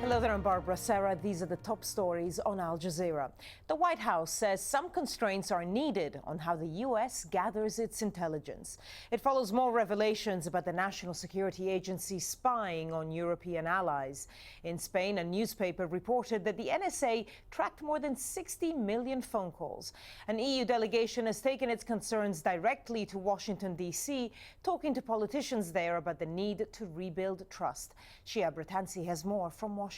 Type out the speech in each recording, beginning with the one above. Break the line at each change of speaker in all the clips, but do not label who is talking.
Hello there, I'm Barbara Serra. These are the top stories on Al Jazeera. The White House says some constraints are needed on how the U.S. gathers its intelligence. It follows more revelations about the National Security Agency spying on European allies. In Spain, a newspaper reported that the NSA tracked more than 60 million phone calls. An EU delegation has taken its concerns directly to Washington, D.C., talking to politicians there about the need to rebuild trust. Shia Bratansi has more from Washington.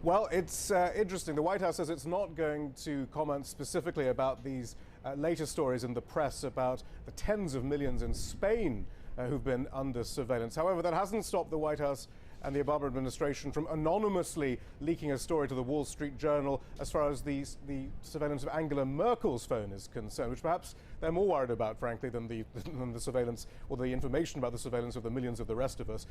Well, it's interesting. The White House says it's not going to comment specifically about these latest stories in the press about the tens of millions in Spain who've been under surveillance. However, that hasn't stopped the White House and the Obama administration from anonymously leaking a story to the Wall Street Journal as far as the surveillance of Angela Merkel's phone is concerned, which perhaps they're more worried about, frankly, than the surveillance or the information about the surveillance of the millions of the rest of us.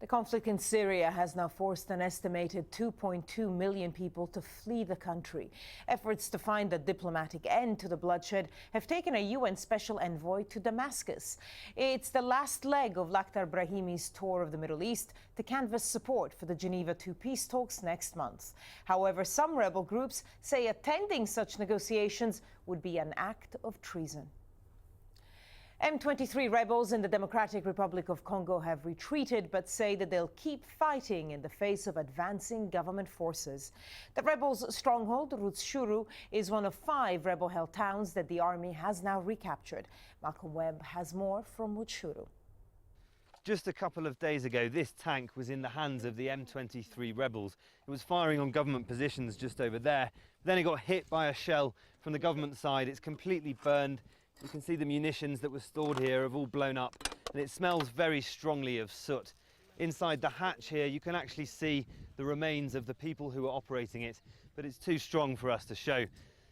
The conflict in Syria has now forced an estimated 2.2 million people to flee the country. Efforts to find a diplomatic end to the bloodshed have taken a UN special envoy to Damascus. It's the last leg of Lakhdar Brahimi's tour of the Middle East to canvass support for the Geneva II peace talks next month. However, some rebel groups say attending such negotiations would be an act of treason. M23 rebels in the Democratic Republic of Congo have retreated but say that they'll keep fighting in the face of advancing government forces. The rebels' stronghold, Rutshuru, is one of 5 rebel-held towns that the army has now recaptured. Malcolm Webb has more from Rutshuru.
Just a couple of days ago, this tank was in the hands of the M23 rebels. It was firing on government positions just over there. Then it got hit by a shell from the government side. It's completely burned. You can see the munitions that were stored here have all blown up, and it smells very strongly of soot. Inside the hatch here, you can actually see the remains of the people who were operating it, but it's too strong for us to show.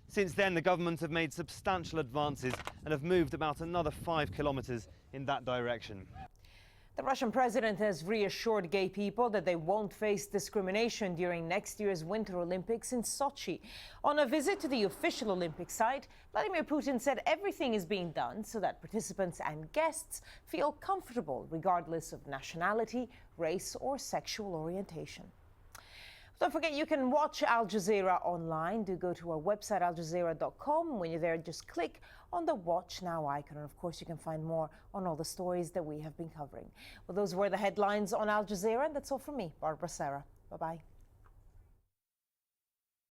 Since then, the government have made substantial advances and have moved about another 5 kilometers in that direction.
The Russian president has reassured gay people that they won't face discrimination during next year's Winter Olympics in Sochi. On a visit to the official Olympic site, Vladimir Putin said everything is being done so that participants and guests feel comfortable regardless of nationality, race or sexual orientation. Don't forget, you can watch Al Jazeera online. Do go to our website, aljazeera.com. When you're there, just click on the Watch Now icon. And of course, you can find more on all the stories that we have been covering. Well, those were the headlines on Al Jazeera. And that's all from me, Barbara Serra. Bye-bye.